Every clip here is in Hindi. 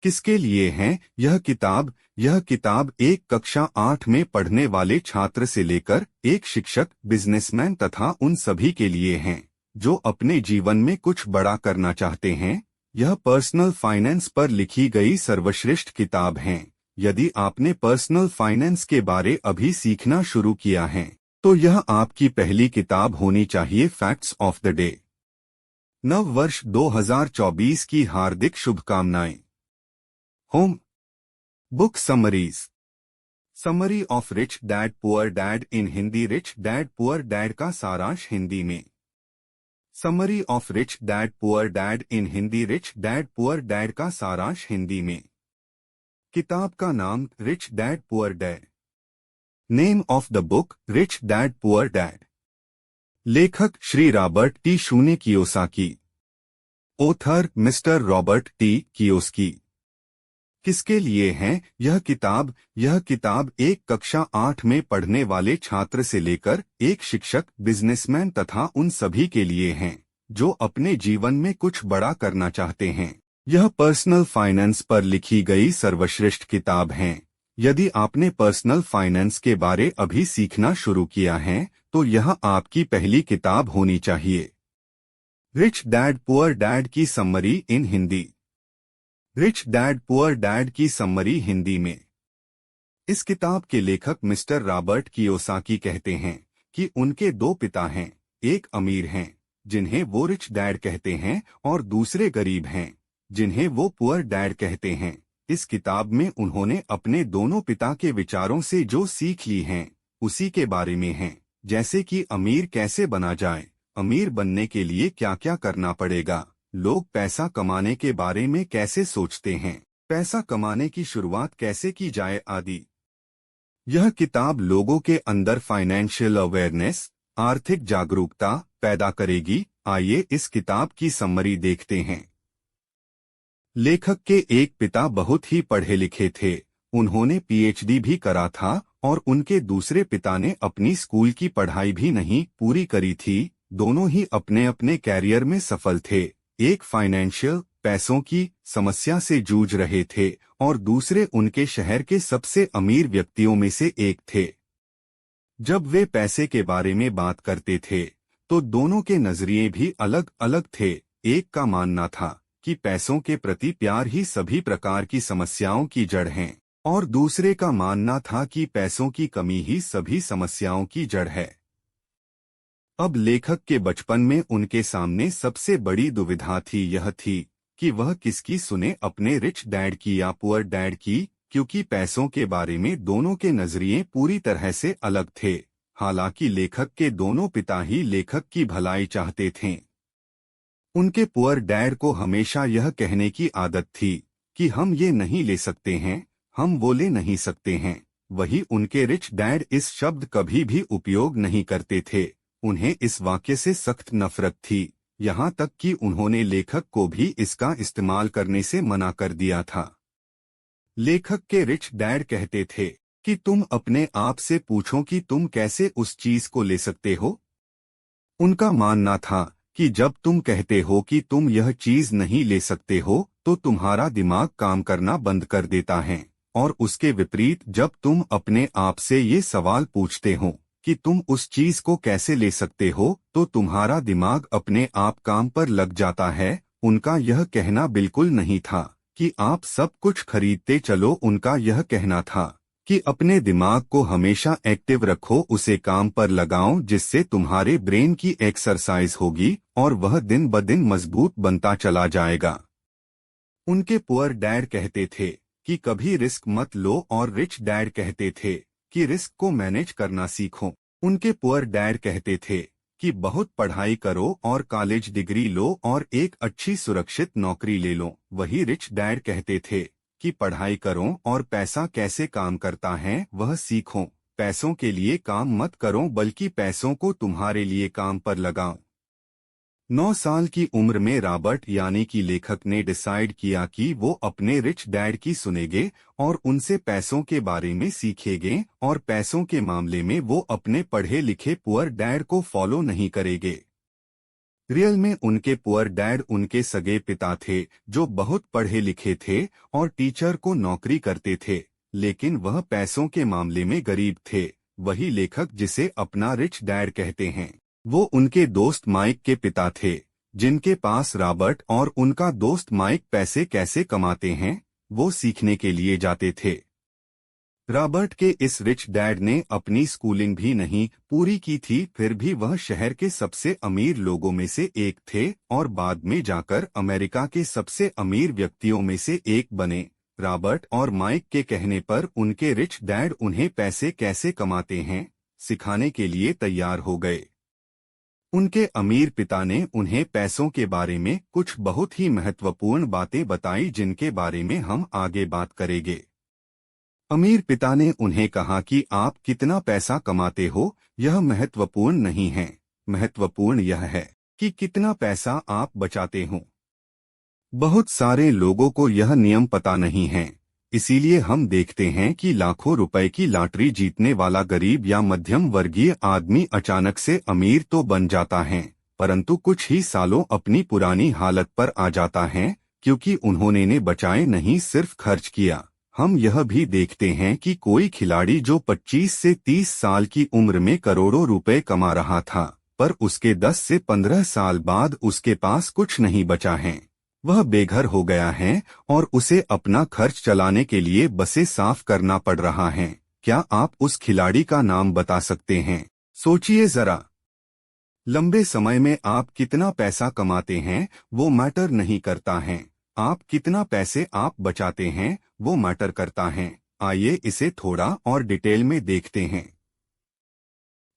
किसके लिए है यह किताब? यह किताब एक कक्षा 8 में पढ़ने वाले छात्र से लेकर एक शिक्षक, बिजनेसमैन तथा उन सभी के लिए है जो अपने जीवन में कुछ बड़ा करना चाहते हैं। यह पर्सनल फाइनेंस पर लिखी गई सर्वश्रेष्ठ किताब है। यदि आपने पर्सनल फाइनेंस के बारे अभी सीखना शुरू किया है तो यह आपकी पहली किताब होनी चाहिए। Facts of the day. नव वर्ष 2024 की हार्दिक शुभकामनाएं। Home book summaries. Summary of rich dad poor dad in Hindi. Rich dad poor dad का सारांश हिंदी में। Summary of rich dad poor dad in Hindi. Rich dad poor dad का सारांश हिंदी में। किताब का नाम rich dad poor dad. Name of the book rich dad poor dad. लेखक Shri Robert T शूने Kiyosaki. Author mister Robert T Kiyosaki. किसके लिए है यह किताब? यह किताब एक कक्षा 8 में पढ़ने वाले छात्र से लेकर एक शिक्षक, बिजनेसमैन तथा उन सभी के लिए है जो अपने जीवन में कुछ बड़ा करना चाहते हैं। यह पर्सनल फाइनेंस पर लिखी गई सर्वश्रेष्ठ किताब है। यदि आपने पर्सनल फाइनेंस के बारे अभी सीखना शुरू किया है तो यह आपकी पहली किताब होनी चाहिए। रिच डैड पुअर डैड की समरी इन Hindi. Rich dad poor dad की समरी हिंदी में। इस किताब के लेखक मिस्टर रॉबर्ट कियोसाकी कहते हैं कि उनके दो पिता हैं। एक अमीर हैं जिन्हें वो रिच डैड कहते हैं और दूसरे गरीब हैं जिन्हें वो पुअर डैड कहते हैं। इस किताब में उन्होंने अपने दोनों पिता के विचारों से जो सीख ली हैं उसी के बारे में है, जैसे कि अमीर कैसे बना जाए, अमीर बनने के लिए क्या क्या करना पड़ेगा, लोग पैसा कमाने के बारे में कैसे सोचते हैं, पैसा कमाने की शुरुआत कैसे की जाए आदि। यह किताब लोगों के अंदर फाइनेंशियल अवेयरनेस, आर्थिक जागरूकता पैदा करेगी। आइए इस किताब की समरी देखते हैं। लेखक के एक पिता बहुत ही पढ़े लिखे थे। उन्होंने पीएचडी भी करा था और उनके दूसरे पिता ने अपनी स्कूल की पढ़ाई भी नहीं पूरी करी थी। दोनों ही अपने अपने कैरियर में सफल थे। एक फाइनेंशियल पैसों की समस्या से जूझ रहे थे और दूसरे उनके शहर के सबसे अमीर व्यक्तियों में से एक थे। जब वे पैसे के बारे में बात करते थे तो दोनों के नजरिए भी अलग अलग थे। एक का मानना था कि पैसों के प्रति प्यार ही सभी प्रकार की समस्याओं की जड़ है और दूसरे का मानना था कि पैसों की कमी ही सभी समस्याओं की जड़ है। अब लेखक के बचपन में उनके सामने सबसे बड़ी दुविधा थी यह थी कि वह किसकी सुने, अपने रिच डैड की या पुअर डैड की, क्योंकि पैसों के बारे में दोनों के नजरिए पूरी तरह से अलग थे। हालांकि लेखक के दोनों पिता ही लेखक की भलाई चाहते थे। उनके पुअर डैड को हमेशा यह कहने की आदत थी कि हम ये नहीं ले सकते हैं, हम वो ले नहीं सकते हैं। वही उनके रिच डैड इस शब्द कभी भी उपयोग नहीं करते थे। उन्हें इस वाक्य से सख्त नफरत थी, यहाँ तक कि उन्होंने लेखक को भी इसका इस्तेमाल करने से मना कर दिया था। लेखक के रिच डैड कहते थे कि तुम अपने आप से पूछो कि तुम कैसे उस चीज को ले सकते हो। उनका मानना था कि जब तुम कहते हो कि तुम यह चीज नहीं ले सकते हो तो तुम्हारा दिमाग काम करना बंद कर देता है, और उसके विपरीत जब तुम अपने आप से ये सवाल पूछते हो कि तुम उस चीज को कैसे ले सकते हो तो तुम्हारा दिमाग अपने आप काम पर लग जाता है। उनका यह कहना बिल्कुल नहीं था कि आप सब कुछ खरीदते चलो। उनका यह कहना था कि अपने दिमाग को हमेशा एक्टिव रखो, उसे काम पर लगाओ, जिससे तुम्हारे ब्रेन की एक्सरसाइज होगी और वह दिन ब दिन मजबूत बनता चला जाएगा। उनके पुअर डैड कहते थे कि कभी रिस्क मत लो और रिच डैड कहते थे कि रिस्क को मैनेज करना सीखो। उनके पुअर डैड कहते थे कि बहुत पढ़ाई करो और कॉलेज डिग्री लो और एक अच्छी सुरक्षित नौकरी ले लो। वही रिच डैड कहते थे कि पढ़ाई करो और पैसा कैसे काम करता है वह सीखो। पैसों के लिए काम मत करो बल्कि पैसों को तुम्हारे लिए काम पर लगाओ। 9 साल की उम्र में रॉबर्ट यानी कि लेखक ने डिसाइड किया कि वो अपने रिच डैड की सुनेंगे और उनसे पैसों के बारे में सीखेंगे और पैसों के मामले में वो अपने पढ़े लिखे पुअर डैड को फॉलो नहीं करेंगे। रियल में उनके पुअर डैड उनके सगे पिता थे जो बहुत पढ़े लिखे थे और टीचर को नौकरी करते थे, लेकिन वह पैसों के मामले में गरीब थे। वही लेखक जिसे अपना रिच डैड कहते हैं, वो उनके दोस्त माइक के पिता थे, जिनके पास रॉबर्ट और उनका दोस्त माइक पैसे कैसे कमाते हैं वो सीखने के लिए जाते थे। रॉबर्ट के इस रिच डैड ने अपनी स्कूलिंग भी नहीं पूरी की थी, फिर भी वह शहर के सबसे अमीर लोगों में से एक थे और बाद में जाकर अमेरिका के सबसे अमीर व्यक्तियों में से एक बने। रॉबर्ट और माइक के कहने पर उनके रिच डैड उन्हें पैसे कैसे कमाते हैं सिखाने के लिए तैयार हो गए। उनके अमीर पिता ने उन्हें पैसों के बारे में कुछ बहुत ही महत्वपूर्ण बातें बताई जिनके बारे में हम आगे बात करेंगे। अमीर पिता ने उन्हें कहा कि आप कितना पैसा कमाते हो यह महत्वपूर्ण नहीं है, महत्वपूर्ण यह है कि कितना पैसा आप बचाते हो। बहुत सारे लोगों को यह नियम पता नहीं है, इसीलिए हम देखते हैं कि लाखों रुपए की लॉटरी जीतने वाला गरीब या मध्यम वर्गीय आदमी अचानक से अमीर तो बन जाता है, परंतु कुछ ही सालों अपनी पुरानी हालत पर आ जाता है क्योंकि उन्होंने ने बचाए नहीं सिर्फ खर्च किया। हम यह भी देखते हैं कि कोई खिलाड़ी जो 25 से 30 साल की उम्र में करोड़ों रुपए कमा रहा था, पर उसके 10 से 15 साल बाद उसके पास कुछ नहीं बचा है, वह बेघर हो गया है और उसे अपना खर्च चलाने के लिए बसें साफ करना पड़ रहा है। क्या आप उस खिलाड़ी का नाम बता सकते हैं? सोचिए जरा। लंबे समय में आप कितना पैसा कमाते हैं वो मैटर नहीं करता है, आप कितना पैसे आप बचाते हैं वो मैटर करता है। आइए इसे थोड़ा और डिटेल में देखते हैं।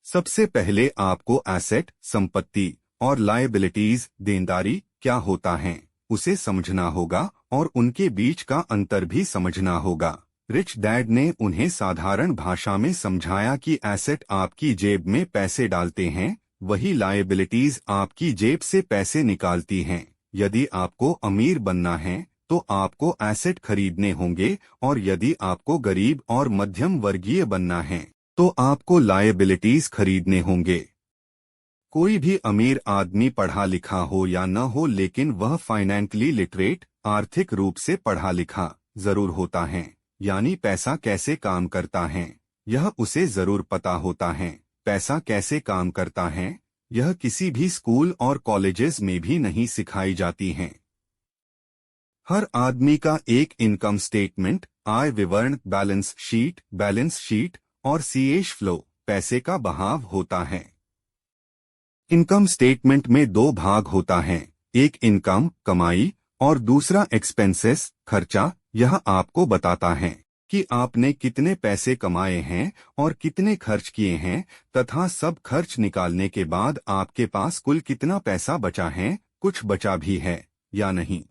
सबसे पहले आपको एसेट संपत्ति और लायबिलिटीज देनदारी क्या होता है उसे समझना होगा और उनके बीच का अंतर भी समझना होगा। रिच डैड ने उन्हें साधारण भाषा में समझाया कि एसेट आपकी जेब में पैसे डालते हैं, वही लायबिलिटीज आपकी जेब से पैसे निकालती हैं। यदि आपको अमीर बनना है तो आपको एसेट खरीदने होंगे और यदि आपको गरीब और मध्यम वर्गीय बनना है तो आपको लायबिलिटीज खरीदने होंगे। कोई भी अमीर आदमी पढ़ा लिखा हो या न हो, लेकिन वह फाइनेंशियली लिटरेट आर्थिक रूप से पढ़ा लिखा जरूर होता है, यानी पैसा कैसे काम करता है यह उसे जरूर पता होता है। पैसा कैसे काम करता है यह किसी भी स्कूल और कॉलेजेस में भी नहीं सिखाई जाती हैं। हर आदमी का एक इनकम स्टेटमेंट, आय विवरण, बैलेंस शीट और कैश फ्लो पैसे का बहाव होता है। इनकम स्टेटमेंट में दो भाग होता है, एक इनकम कमाई और दूसरा एक्सपेंसेस खर्चा। यह आपको बताता है कि आपने कितने पैसे कमाए हैं और कितने खर्च किए हैं तथा सब खर्च निकालने के बाद आपके पास कुल कितना पैसा बचा है, कुछ बचा भी है या नहीं।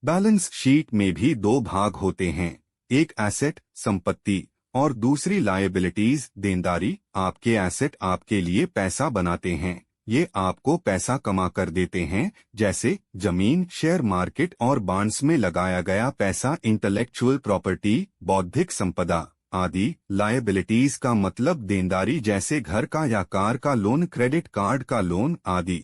बैलेंस शीट में भी दो भाग होते हैं, एक एसेट संपत्ति और दूसरी लायबिलिटीज देनदारी। आपके एसेट आपके लिए पैसा बनाते हैं, ये आपको पैसा कमा कर देते हैं, जैसे जमीन, शेयर मार्केट और बॉन्ड्स में लगाया गया पैसा, इंटेलेक्चुअल प्रॉपर्टी, बौद्धिक संपदा आदि। लायबिलिटीज का मतलब देनदारी, जैसे घर का या कार का लोन, क्रेडिट कार्ड का लोन आदि।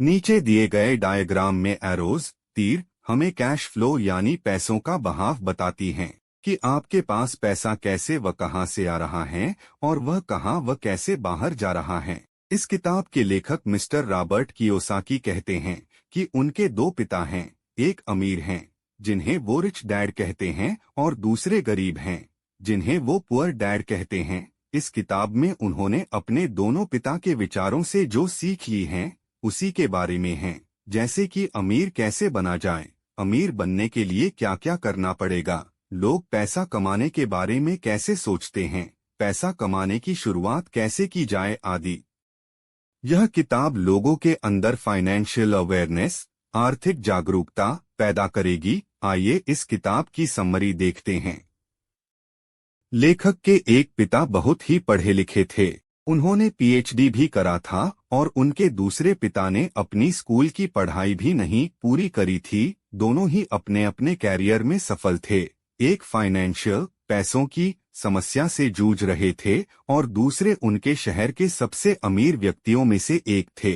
नीचे दिए गए डायग्राम में एरोज तीर हमें कैश फ्लो यानी पैसों का बहाव बताती हैं कि आपके पास पैसा कैसे व कहां से आ रहा है और वह कहां व कैसे बाहर जा रहा है। इस किताब के लेखक मिस्टर रॉबर्ट कियोसाकी कहते हैं कि उनके दो पिता हैं, एक अमीर हैं जिन्हें वो रिच डैड कहते हैं और दूसरे गरीब हैं जिन्हें वो पुअर डैड कहते हैं। इस किताब में उन्होंने अपने दोनों पिता के विचारों से जो सीख ली हैं उसी के बारे में हैं, जैसे कि अमीर कैसे बना जाए, अमीर बनने के लिए क्या क्या करना पड़ेगा, लोग पैसा कमाने के बारे में कैसे सोचते हैं, पैसा कमाने की शुरुआत कैसे की जाए आदि। यह किताब लोगों के अंदर फाइनेंशियल अवेयरनेस, आर्थिक जागरूकता पैदा करेगी। आइए इस किताब की समरी देखते हैं। लेखक के एक पिता बहुत ही पढ़े लिखे थे, उन्होंने पीएचडी भी करा था और उनके दूसरे पिता ने अपनी स्कूल की पढ़ाई भी नहीं पूरी करी थी। दोनों ही अपने अपने कैरियर में सफल थे। एक फाइनेंशियल पैसों की समस्या से जूझ रहे थे और दूसरे उनके शहर के सबसे अमीर व्यक्तियों में से एक थे।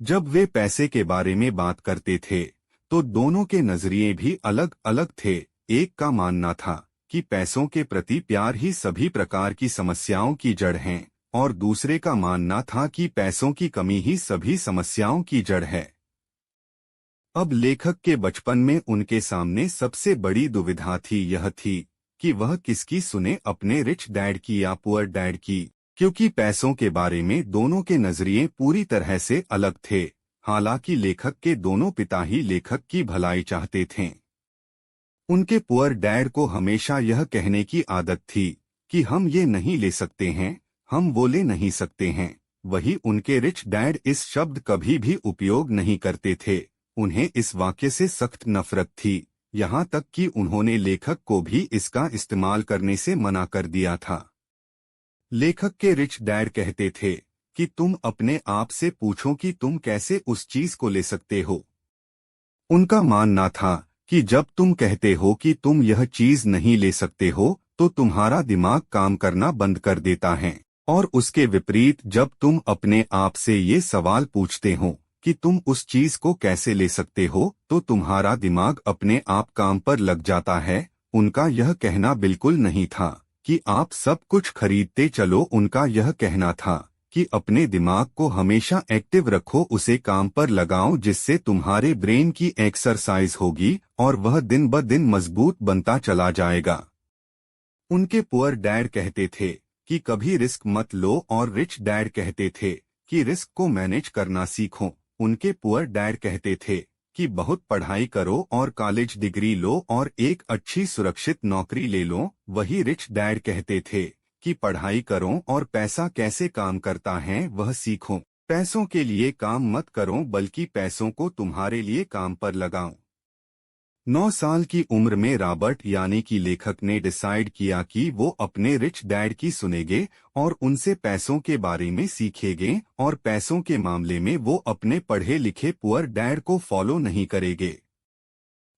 जब वे पैसे के बारे में बात करते थे तो दोनों के नजरिए भी अलग अलग थे। एक का मानना था कि पैसों के प्रति प्यार ही सभी प्रकार की समस्याओं की जड़ है और दूसरे का मानना था कि पैसों की कमी ही सभी समस्याओं की जड़ है। अब लेखक के बचपन में उनके सामने सबसे बड़ी दुविधा थी यह थी कि वह किसकी सुने, अपने रिच डैड की या पुअर डैड की, क्योंकि पैसों के बारे में दोनों के नजरिए पूरी तरह से अलग थे। हालांकि लेखक के दोनों पिता ही लेखक की भलाई चाहते थे। उनके पुअर डैड को हमेशा यह कहने की आदत थी कि हम ये नहीं ले सकते हैं, हम वो ले नहीं सकते हैं। वही उनके रिच डैड इस शब्द कभी भी उपयोग नहीं करते थे। उन्हें इस वाक्य से सख्त नफरत थी, यहाँ तक कि उन्होंने लेखक को भी इसका इस्तेमाल करने से मना कर दिया था। लेखक के रिच डैड कहते थे कि तुम अपने आप से पूछो कि तुम कैसे उस चीज को ले सकते हो। उनका मानना था कि जब तुम कहते हो कि तुम यह चीज नहीं ले सकते हो तो तुम्हारा दिमाग काम करना बंद कर देता है, और उसके विपरीत जब तुम अपने आप से ये सवाल पूछते हो कि तुम उस चीज को कैसे ले सकते हो तो तुम्हारा दिमाग अपने आप काम पर लग जाता है। उनका यह कहना बिल्कुल नहीं था कि आप सब कुछ खरीदते चलो, उनका यह कहना था कि अपने दिमाग को हमेशा एक्टिव रखो, उसे काम पर लगाओ, जिससे तुम्हारे ब्रेन की एक्सरसाइज होगी और वह दिन ब दिन मजबूत बनता चला जाएगा। उनके पुअर डैड कहते थे कि कभी रिस्क मत लो और रिच डैड कहते थे कि रिस्क को मैनेज करना सीखो। उनके पुअर डैड कहते थे कि बहुत पढ़ाई करो और कॉलेज डिग्री लो और एक अच्छी सुरक्षित नौकरी ले लो। वही रिच डैड कहते थे कि पढ़ाई करो और पैसा कैसे काम करता है वह सीखो। पैसों के लिए काम मत करो बल्कि पैसों को तुम्हारे लिए काम पर लगाओ। 9 साल की उम्र में रॉबर्ट यानी कि लेखक ने डिसाइड किया कि वो अपने रिच डैड की सुनेंगे और उनसे पैसों के बारे में सीखेंगे और पैसों के मामले में वो अपने पढ़े लिखे पुअर डैड को फॉलो नहीं करेंगे।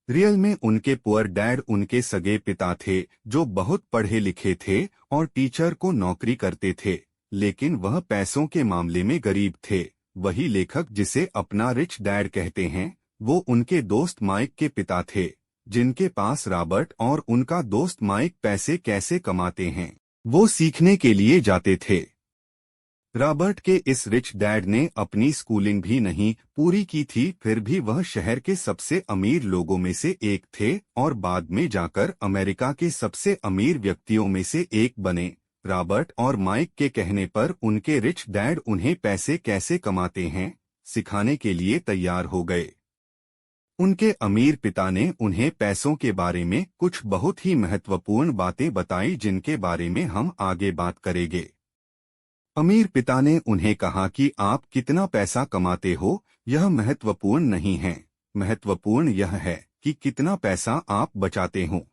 रियल में उनके पुअर डैड उनके सगे पिता थे जो बहुत पढ़े लिखे थे और टीचर को नौकरी करते थे, लेकिन वह पैसों के मामले में गरीब थे। वही लेखक जिसे अपना रिच डैड कहते हैं वो उनके दोस्त माइक के पिता थे, जिनके पास रॉबर्ट और उनका दोस्त माइक पैसे कैसे कमाते हैं वो सीखने के लिए जाते थे। रॉबर्ट के इस रिच डैड ने अपनी स्कूलिंग भी नहीं पूरी की थी, फिर भी वह शहर के सबसे अमीर लोगों में से एक थे और बाद में जाकर अमेरिका के सबसे अमीर व्यक्तियों में से एक बने। रॉबर्ट और माइक के कहने पर उनके रिच डैड उन्हें पैसे कैसे कमाते हैं सिखाने के लिए तैयार हो गए। उनके अमीर पिता ने उन्हें पैसों के बारे में कुछ बहुत ही महत्वपूर्ण बातें बताई जिनके बारे में हम आगे बात करेंगे। अमीर पिता ने उन्हें कहा कि आप कितना पैसा कमाते हो यह महत्वपूर्ण नहीं है, महत्वपूर्ण यह है कि कितना पैसा आप बचाते हो।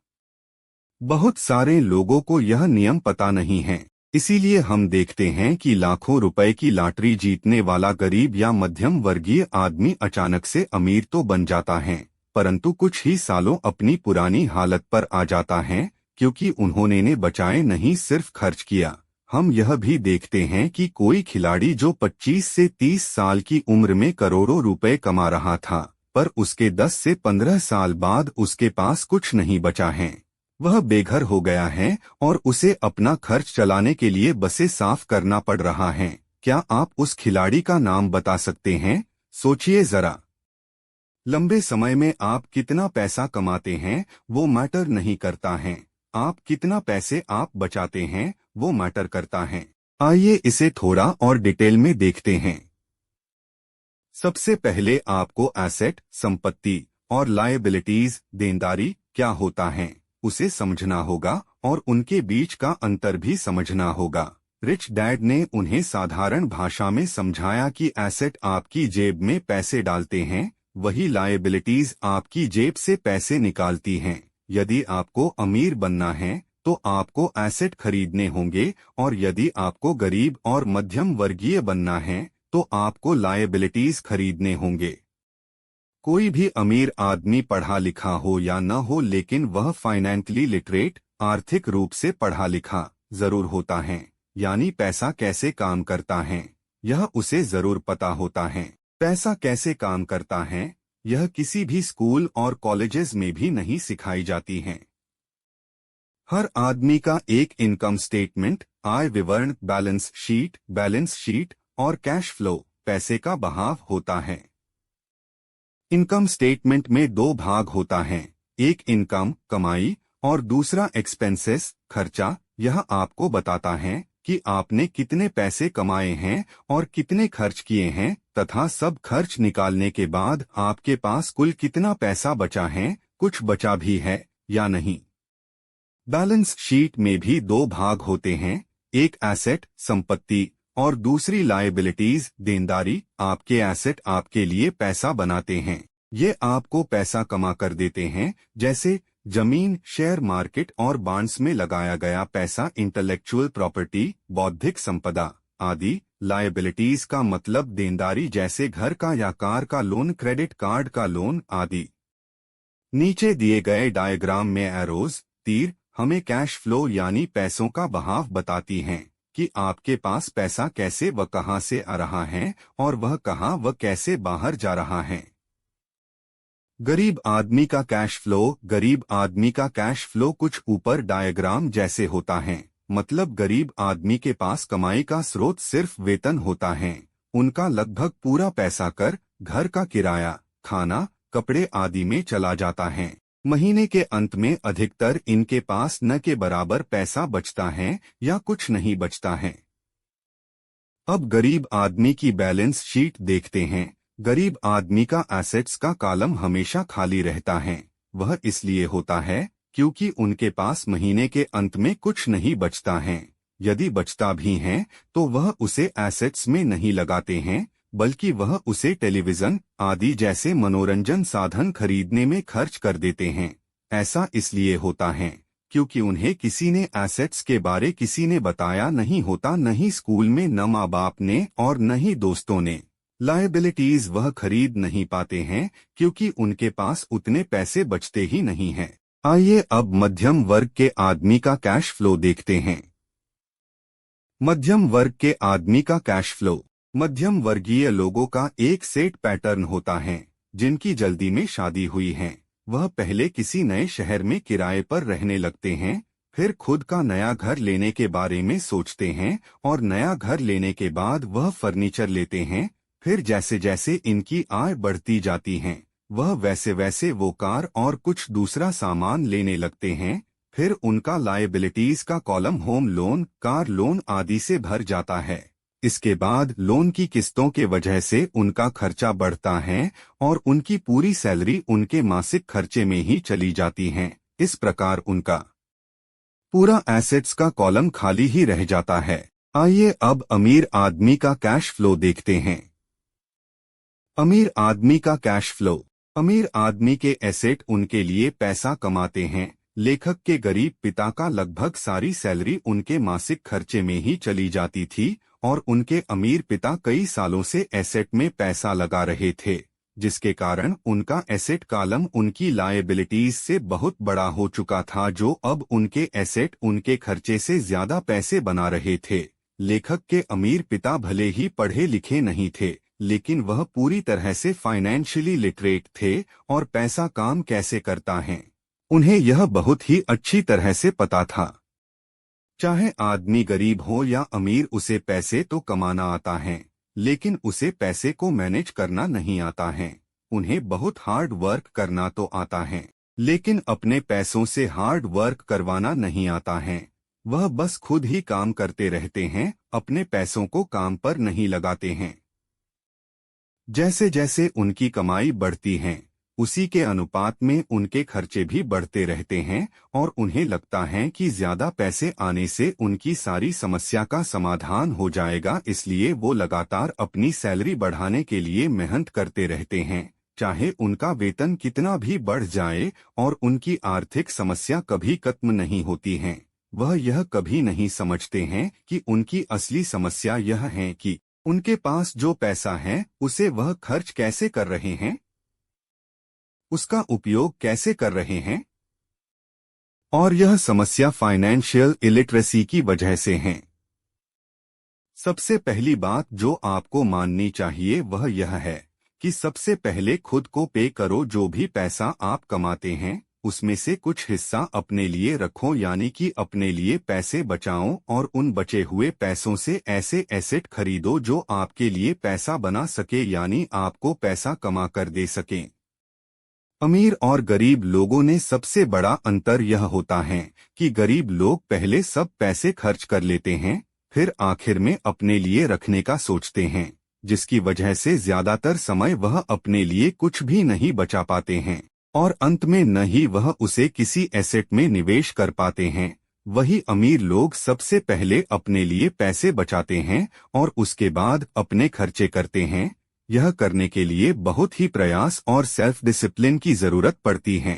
बहुत सारे लोगों को यह नियम पता नहीं है, इसीलिए हम देखते हैं कि लाखों रुपए की लॉटरी जीतने वाला गरीब या मध्यम वर्गीय आदमी अचानक से अमीर तो बन जाता है, परंतु कुछ ही सालों अपनी पुरानी हालत पर आ जाता है क्योंकि उन्होंने ने बचाए नहीं सिर्फ खर्च किया। हम यह भी देखते हैं कि कोई खिलाड़ी जो 25 से 30 साल की उम्र में करोड़ों रुपए कमा रहा था, पर उसके 10 से 15 साल बाद उसके पास कुछ नहीं बचा है, वह बेघर हो गया है और उसे अपना खर्च चलाने के लिए बसें साफ करना पड़ रहा है। क्या आप उस खिलाड़ी का नाम बता सकते हैं? सोचिए जरा। लंबे समय में आप कितना पैसा कमाते हैं वो मैटर नहीं करता है, आप कितना पैसे आप बचाते हैं वो मैटर करता है। आइए इसे थोड़ा और डिटेल में देखते हैं। सबसे पहले आपको एसेट, संपत्ति और लायबिलिटीज, देनदारी क्या होता है उसे समझना होगा और उनके बीच का अंतर भी समझना होगा। रिच डैड ने उन्हें साधारण भाषा में समझाया कि एसेट आपकी जेब में पैसे डालते हैं, वही लायबिलिटीज आपकी जेब से पैसे निकालती हैं। यदि आपको अमीर बनना है तो आपको एसेट खरीदने होंगे और यदि आपको गरीब और मध्यम वर्गीय बनना है तो आपको लायबिलिटीज खरीदने होंगे। कोई भी अमीर आदमी पढ़ा लिखा हो या न हो लेकिन वह फाइनेंशियली लिटरेट, आर्थिक रूप से पढ़ा लिखा जरूर होता है, यानी पैसा कैसे काम करता है यह उसे जरूर पता होता है। पैसा कैसे काम करता है, यह किसी भी स्कूल और कॉलेजेस में भी नहीं सिखाई जाती हैं। हर आदमी का एक इनकम स्टेटमेंट, आय विवरण, बैलेंस शीट और कैश फ्लो, पैसे का बहाव होता है। इनकम स्टेटमेंट में दो भाग होता है, एक इनकम कमाई और दूसरा एक्सपेंसेस खर्चा। यह आपको बताता है कि आपने कितने पैसे कमाए हैं और कितने खर्च किए हैं तथा सब खर्च निकालने के बाद आपके पास कुल कितना पैसा बचा है, कुछ बचा भी है या नहीं। बैलेंस शीट में भी दो भाग होते हैं, एक एसेट संपत्ति और दूसरी लायबिलिटीज देनदारी। आपके एसेट आपके लिए पैसा बनाते हैं, ये आपको पैसा कमा कर देते हैं, जैसे जमीन, शेयर मार्केट और बॉन्ड्स में लगाया गया पैसा, इंटेलेक्चुअल प्रॉपर्टी, बौद्धिक संपदा आदि। लायबिलिटीज का मतलब देनदारी, जैसे घर का या कार का लोन, क्रेडिट कार्ड का लोन आदि। नीचे दिए गए डायग्राम में एरोज, तीर, हमें कैश फ्लो यानी पैसों का बहाव बताती हैं कि आपके पास पैसा कैसे व कहां से आ रहा है और वह कहां व कैसे बाहर जा रहा है। गरीब आदमी का कैश फ्लो। गरीब आदमी का कैश फ्लो कुछ ऊपर डायग्राम जैसे होता है। मतलब गरीब आदमी के पास कमाई का स्रोत सिर्फ वेतन होता है। उनका लगभग पूरा पैसा कर, घर का किराया, खाना, कपड़े आदि में चला जाता है। महीने के अंत में अधिकतर इनके पास न के बराबर पैसा बचता है या कुछ नहीं बचता है। अब गरीब आदमी की बैलेंस शीट देखते हैं। गरीब आदमी का एसेट्स का कॉलम हमेशा खाली रहता है। वह इसलिए होता है क्योंकि उनके पास महीने के अंत में कुछ नहीं बचता है। यदि बचता भी है तो वह उसे एसेट्स में नहीं लगाते हैं, बल्कि वह उसे टेलीविजन आदि जैसे मनोरंजन साधन खरीदने में खर्च कर देते हैं। ऐसा इसलिए होता है क्योंकि उन्हें किसी ने एसेट्स के बारे किसी ने बताया नहीं होता, न ही स्कूल में, न माँ बाप ने और न ही दोस्तों ने। लायबिलिटीज वह खरीद नहीं पाते हैं क्योंकि उनके पास उतने पैसे बचते ही नहीं हैं। आइए अब मध्यम वर्ग के आदमी का कैश फ्लो देखते हैं। मध्यम वर्ग के आदमी का कैश फ्लो। मध्यम वर्गीय लोगों का एक सेट पैटर्न होता है। जिनकी जल्दी में शादी हुई है, वह पहले किसी नए शहर में किराए पर रहने लगते हैं, फिर खुद का नया घर लेने के बारे में सोचते हैं और नया घर लेने के बाद वह फर्नीचर लेते हैं। फिर जैसे जैसे इनकी आय बढ़ती जाती है, वह वैसे वैसे वो कार और कुछ दूसरा सामान लेने लगते हैं। फिर उनका लायबिलिटीज का column home loan, car loan आदि से भर जाता है। इसके बाद लोन की किस्तों के वजह से उनका खर्चा बढ़ता है और उनकी पूरी सैलरी उनके मासिक खर्चे में ही चली जाती है। इस प्रकार उनका पूरा एसेट्स का कॉलम खाली ही रह जाता है। आइए अब अमीर आदमी का कैश फ्लो देखते हैं। अमीर आदमी का कैश फ्लो। अमीर आदमी के एसेट उनके लिए पैसा कमाते हैं। लेखक के गरीब पिता का लगभग सारी सैलरी उनके मासिक खर्चे में ही चली जाती थी और उनके अमीर पिता कई सालों से एसेट में पैसा लगा रहे थे, जिसके कारण उनका एसेट कॉलम उनकी लायबिलिटीज से बहुत बड़ा हो चुका था, जो अब उनके एसेट उनके खर्चे से ज्यादा पैसे बना रहे थे। लेखक के अमीर पिता भले ही पढ़े लिखे नहीं थे, लेकिन वह पूरी तरह से फाइनेंशियली लिटरेट थे और पैसा काम कैसे करता है उन्हें यह बहुत ही अच्छी तरह से पता था। चाहे आदमी गरीब हो या अमीर, उसे पैसे तो कमाना आता है, लेकिन उसे पैसे को मैनेज करना नहीं आता है। उन्हें बहुत हार्ड वर्क करना तो आता है, लेकिन अपने पैसों से हार्ड वर्क करवाना नहीं आता है। वह बस खुद ही काम करते रहते हैं, अपने पैसों को काम पर नहीं लगाते हैं। जैसे जैसे उनकी कमाई बढ़ती है, उसी के अनुपात में उनके खर्चे भी बढ़ते रहते हैं और उन्हें लगता है कि ज्यादा पैसे आने से उनकी सारी समस्या का समाधान हो जाएगा, इसलिए वो लगातार अपनी सैलरी बढ़ाने के लिए मेहनत करते रहते हैं, चाहे उनका वेतन कितना भी बढ़ जाए, और उनकी आर्थिक समस्या कभी खत्म नहीं होती है। वह यह कभी नहीं समझते हैं कि उनकी असली समस्या यह है कि उनके पास जो पैसा है उसे वह खर्च कैसे कर रहे हैं, उसका उपयोग कैसे कर रहे हैं। और यह समस्या फाइनेंशियल इलिटरेसी की वजह से है। सबसे पहली बात जो आपको माननी चाहिए वह यह है कि सबसे पहले खुद को पे करो। जो भी पैसा आप कमाते हैं उसमें से कुछ हिस्सा अपने लिए रखो, यानी कि अपने लिए पैसे बचाओ और उन बचे हुए पैसों से ऐसे एसेट खरीदो जो आपके लिए पैसा बना सके, यानी आपको पैसा कमा कर दे सके। अमीर और गरीब लोगों ने सबसे बड़ा अंतर यह होता है कि गरीब लोग पहले सब पैसे खर्च कर लेते हैं, फिर आखिर में अपने लिए रखने का सोचते हैं, जिसकी वजह से ज्यादातर समय वह अपने लिए कुछ भी नहीं बचा पाते हैं और अंत में न ही वह उसे किसी एसेट में निवेश कर पाते हैं। वही अमीर लोग सबसे पहले अपने लिए पैसे बचाते हैं और उसके बाद अपने खर्चे करते हैं। यह करने के लिए बहुत ही प्रयास और सेल्फ डिसिप्लिन की जरूरत पड़ती है।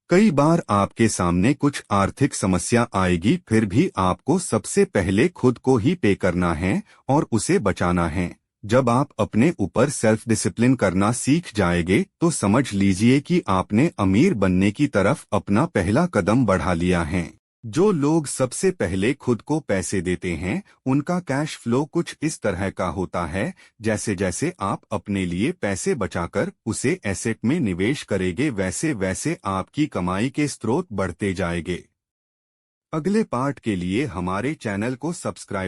कई बार आपके सामने कुछ आर्थिक समस्या आएगी, फिर भी आपको सबसे पहले खुद को ही पे करना है और उसे बचाना है। जब आप अपने ऊपर सेल्फ डिसिप्लिन करना सीख जाएंगे तो समझ लीजिए कि आपने अमीर बनने की तरफ अपना पहला कदम बढ़ा लिया है। जो लोग सबसे पहले खुद को पैसे देते हैं उनका कैश फ्लो कुछ इस तरह का होता है, जैसे जैसे आप अपने लिए पैसे बचाकर उसे एसेट में निवेश करेंगे वैसे वैसे आपकी कमाई के स्रोत बढ़ते जाएंगे। अगले पार्ट के लिए हमारे चैनल को सब्सक्राइब